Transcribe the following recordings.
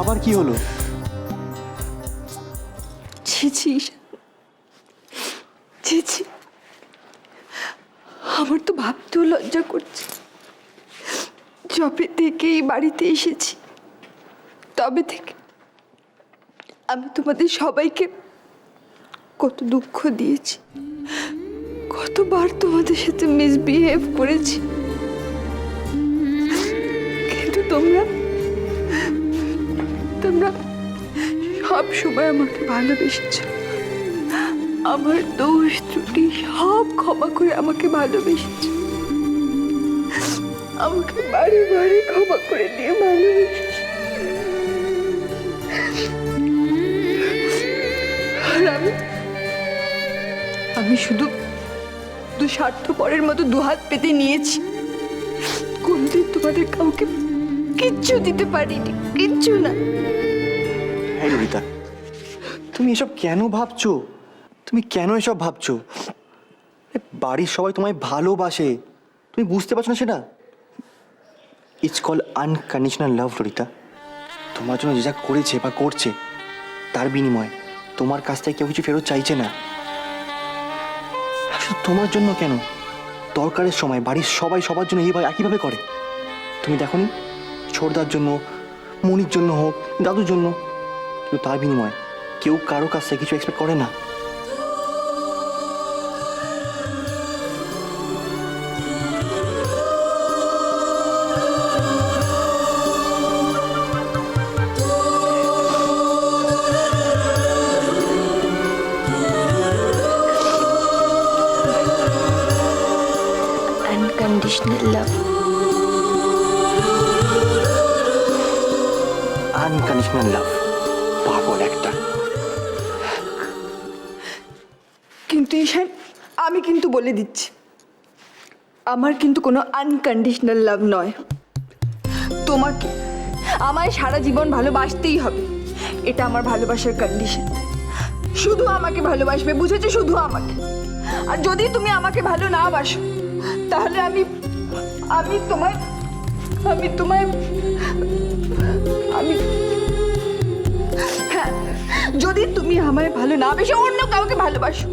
আবার কি হলো? ছি ছি ছি ছি, আমার তো ভাবতেও লজ্জা করছে। যবে থেকে এই বাড়িতে এসেছি তবে থেকে আমি তোমাদের সবাইকে কত দুঃখ দিয়েছি, কতবার তোমাদের সাথে মিসবিহেভ করেছি, কিন্তু তোমরা তোমরা সব সময় আমাকে ভালোবেসেছো। আমার দোষ ত্রুটি সব ক্ষমা করে আমাকে ভালোবেসেছো, আমাকে বারে বারে ক্ষমা করে দিয়ে ভালোবেসেছো। আর আমি শুধু স্বার্থপরের মতো দুহাত পেতে নিয়েছি, কোনদিন তোমাদের কাউকে কিচ্ছু দিতে পারিনি, কিচ্ছু না। হ্যাঁ ললিতা, তুমি এসব কেন ভাবছো? তুমি কেন এসব ভাবছো? বাড়ির সবাই তোমায় ভালোবাসে, তুমি বুঝতে পারছো না সেটা? It's call unconditional love Lalita. তোমার জন্য যে যা করেছে বা করছে তার বিনিময়ে তোমার কাছ থেকে কেউ কিছু ফেরত চাইছে না। শুধু তোমার জন্য কেন, দরকারের সময় বাড়ির সবাই সবার জন্য এইভাবে একইভাবে করে। তুমি দেখোনি, ছোটদার জন্য, মনির জন্য হোক, দাদুর জন্য, কিন্তু তার বিনিময়ে কেউ কারো কাছ থেকে কিছু এক্সপেক্ট করে না। আনকন্ডিশনাল লাভ, আনকন্ডিশনাল লাভ, পাগল একটা। কিন্তু ঈশান, আমি কিন্তু বলে দিচ্ছি, আমার কিন্তু কোনো আনকন্ডিশনাল লাভ নয়। তোমাকে আমায় সারা জীবন ভালোবাসতেই হবে, এটা আমার ভালোবাসার কন্ডিশন। শুধু আমাকে ভালোবাসবে, বুঝেছো? শুধু আমাকে। আর যদি তুমি আমাকে ভালো না বাসো তাহলে আমি আমি তোমায় আমি তোমায় আমি হ্যাঁ, যদি তুমি আমায় ভালো না বেশি অন্য কাউকে ভালোবাসো,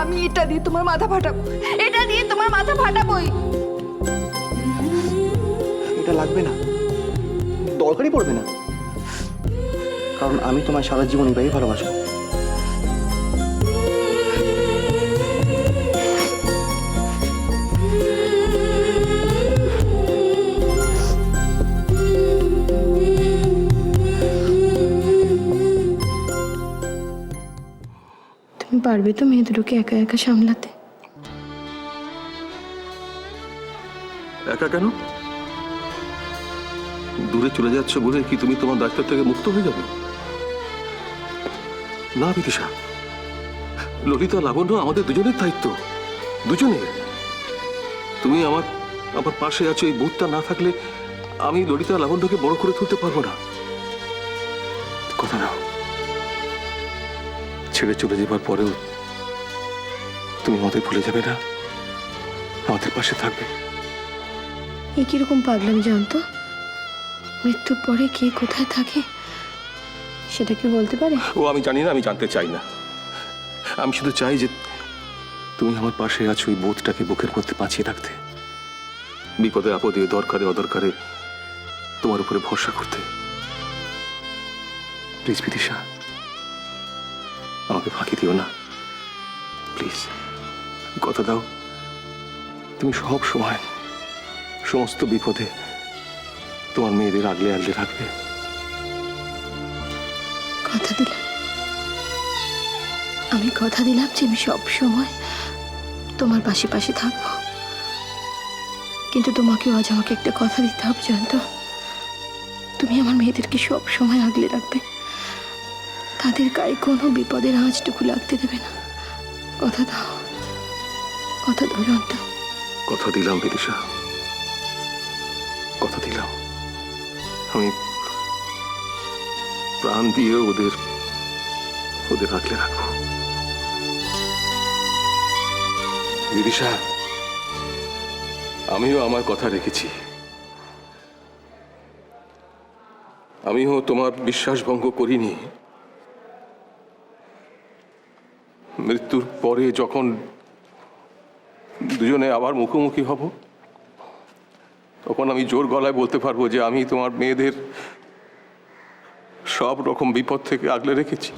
আমি এটা দিয়ে তোমার মাথা ফাটাবো, এটা দিয়ে তোমার মাথা ফাটাবোই। এটা লাগবে না, দরকারই পড়বে না, কারণ আমি তোমার সারা জীবন এভাবেই ভালোবাসবো। তুমি পারবে তো মেয়ে দুটোকে একা একা সামলাতে? একা কেন? দূরে চলে যাচ্ছ বলে কি তুমি তোমার দায়িত্ব থেকে মুক্ত হয়ে যাবে? না বিদিশা, ললিতা লাবণ্য আমাদের দুজনের দায়িত্ব, দুজনের। তুমি আমার আমার পাশে আছো, এই বোধটা না থাকলে আমি ললিতা লাবণ্যকে বড় করে তুলতে পারবো না। কথা নাও, ছেড়ে চলে যাবার পরেও তুমি আমাদের ভুলে যাবে না, আমাদের পাশে থাকবে। এ কিরকম পাগলামি জানতো? মৃত্যুর পরে কে কোথায় থাকে সেটা কি বলতে পারে? ও আমি জানি না, আমি জানতে চাই না। আমি শুধু চাই যে তুমি আমার পাশে আছো, এই বোধটাকে বুকের মধ্যে বাঁচিয়ে রাখতে, বিপদে আপদে দরকারে অদরকারে তোমার উপরে ভরসা করতে। প্লিজ বিদিশা, আমাকে ফাঁকি দিও না, প্লিজ। কথা দাও, তুমি সব সময় সমস্ত বিপদে তোমার মেয়েদের আগলে আগলে রাখবে। কথা দিলাম, আমি কথা দিলাম যে আমি সব সময় তোমার পাশে পাশে থাকবো। কিন্তু তোমাকেও আজ আমাকে একটা কথা দিতে হবে জয়ন্ত, তুমি আমার মেয়েদেরকে সব সময় আগলে রাখবে, তাদের গায়ে কোনো বিপদের আঁচটুকু লাগতে দেবে না। কথা দাও, কথা দাও জয়ন্ত। কথা দিলাম বিদিশা, কথা দিলাম। আমি প্রাণ দিয়ে ওদের আগলে রাখবো। বিদিশা, আমিও আমার কথা রেখেছি। আমিও তোমার বিশ্বাসভঙ্গ করিনি। মৃত্যুর পরে যখন দুজনে আবার মুখোমুখি হব, তখন আমি জোর গলায় বলতে পারবো যে আমি তোমার মেয়েদের সব রকম বিপদ থেকে আগলে রেখেছি,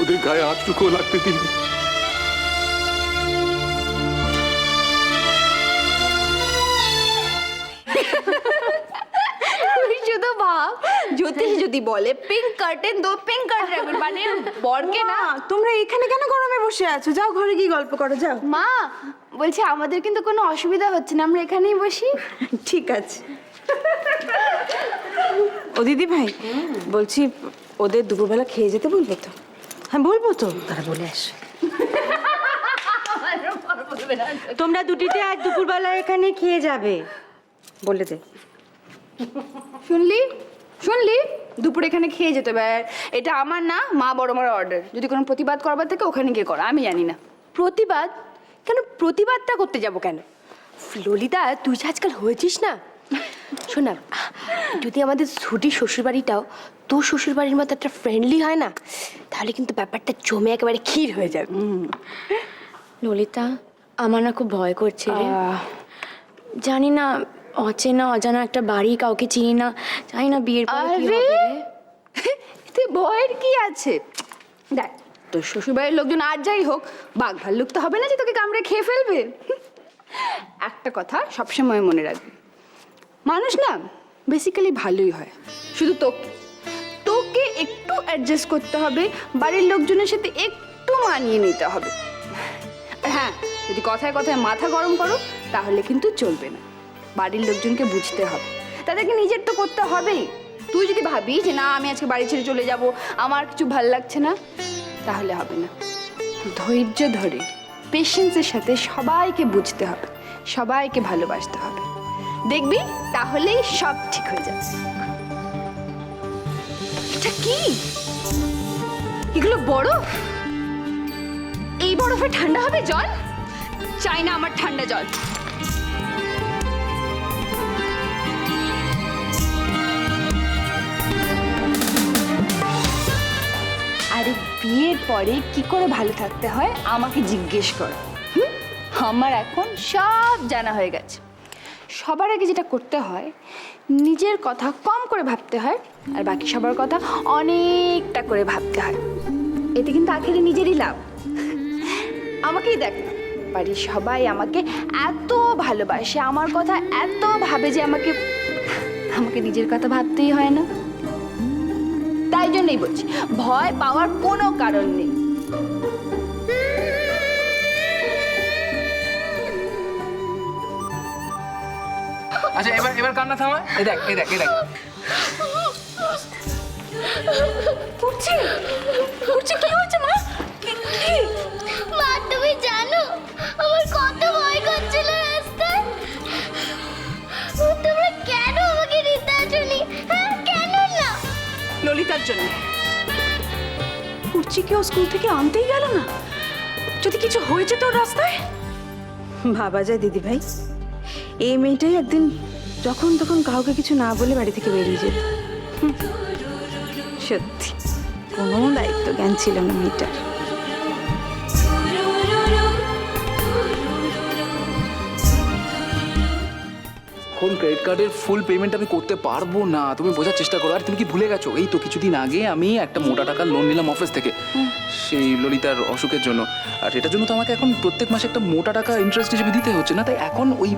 ওদের গায়ে আঁচটুকুও লাগতে দিইনি। তুই শুধু ভাব, জ্যোতিষ যদি বলে পিঙ্ক কার্টেন দো, পিঙ্ক কার্টেন রাখবেন, মানে বরকে না। তোমরা এখানে কেন গরমে বসে আছো? যাও ঘরে গিয়ে গল্প করো, যাও। মা বলছি আমাদের কিন্তু কোনো অসুবিধা হচ্ছে না, আমরা এখানেই বসি। ঠিক আছে। ও দিদি ভাই, বলছি ওদের দুপুরবেলা খেয়ে যেতে বলবো তো? হ্যাঁ বলবো তো, তারা বলে আস। তোমরা দুটিতে আজ দুপুরবেলা এখানে খেয়ে যাবে বলে দে। শুনলি শুনলি, দুপুরে এখানে খেয়ে যেতে হবে। আর এটা আমার না, মা বড় বড় অর্ডার। যদি কোনো প্রতিবাদ করবার থেকে ওখানে গিয়ে করো, আমি জানি না। প্রতিবাদ কেন? প্রতিবাদটা করতে যাব কেন? ললিতা, তুই যে আজকাল হয়েছিস না, শোনা, যদি আমাদের ছুটির শ্বশুরবাড়িটাও তোর শ্বশুরবাড়ির মতো একটা ফ্রেন্ডলি হয় না, তাহলে কিন্তু ব্যাপারটা জমে একেবারে ক্ষীর হয়ে যাবে। ললিতা, আমার না খুব ভয় করছে রে। জানি না, অচেনা অজানা একটা বাড়ি, কাউকে চিনি না, জানি না বিয়ের পরে কি হবে রে। এতে ভয়ের কি আছে? দেখ, তোর শ্বশুরবাড়ির লোকজন আর যাই হোক, বাঘ ভাল্লুক তো হবে না যে তোকে কামড়ে খেয়ে ফেলবে। একটা কথা সবসময় মনে রাখবি, মানুষ না বেসিক্যালি ভালোই হয়, শুধু তোকে তোকে একটু অ্যাডজাস্ট করতে হবে, বাড়ির লোকজনের সাথে একটু মানিয়ে নিতে হবে। আর হ্যাঁ, যদি কথায় কথায় মাথা গরম করো তাহলে কিন্তু চলবে না। বাড়ির লোকজনকে বুঝতে হবে, তাদেরকে নিজের তো করতে হবেই। তুই যদি ভাবি যে না আমি আজকে বাড়ি ছেড়ে চলে যাব, আমার কিছু ভাল লাগছে না, তাহলে হবে না। ধৈর্য ধরে পেশেন্সের সাথে সবাইকে বুঝতে হবে, সবাইকে ভালোবাসতে হবে, দেখবি তাহলেই সব ঠিক হয়ে যাবে। এটা কি? এগুলো বরফ? এই বরফে ঠান্ডা হবে জল? চাই না আমার ঠান্ডা জল। আরে বিয়ের পরে কি করে ভালো থাকতে হয় আমাকে জিজ্ঞেস করো। আমার এখন সব জানা হয়ে গেছে। সবার আগে যেটা করতে হয়, নিজের কথা কম করে ভাবতে হয়, আর বাকি সবার কথা অনেকটা করে ভাবতে হয়। এতে কিন্তু আখেরে নিজেরই লাভ। আমাকেই দেখ না, বাড়ির সবাই আমাকে এত ভালোবাসে, আমার কথা এত ভাবে যে আমাকে নিজের কথা ভাবতেই হয় না। তাই জন্যই বলছি, ভয় পাওয়ার কোনো কারণ নেই। আচ্ছা, এবার কান্না থামা। এই দেখ, এই দেখ, এই দেখ। উঠছি উঠছি, কি হয়েছে মা? মা, তুমি জানো আমার কত ভয় করছিল রাস্তায়? তোমরা কেন আমাকে নিতে আসোনি? হ্যাঁ, কেন না? ললিতার জন্য। কুর্চিকেও স্কুল থেকে আনতেই গেল না। যদি কিছু হয়েছে তোর রাস্তায়? ভাবা যায় দিদি ভাই, এই মেয়েটাই একদিন যখন তখন কাউকে কিছু না বলে বাড়ি থেকে বেরিয়ে যেত। সত্যি কোনো দায়িত্ব জ্ঞান ছিল না মেয়েটার। এখন ক্রেডিট কার্ডের ফুল পেমেন্ট আমি করতে পারবো না, তুমি বোঝার চেষ্টা করো। আর তুমি কি ভুলে গেছো, এই তো কিছুদিন আগে আমি একটা মোটা টাকার লোন নিলাম অফিস থেকে, সেই ললিতার অসুখের জন্য। আর এটার জন্য তো আমাকে এখন প্রত্যেক মাসে একটা মোটা টাকা ইন্টারেস্ট হিসেবে দিতে হচ্ছে না, তাই এখন ওই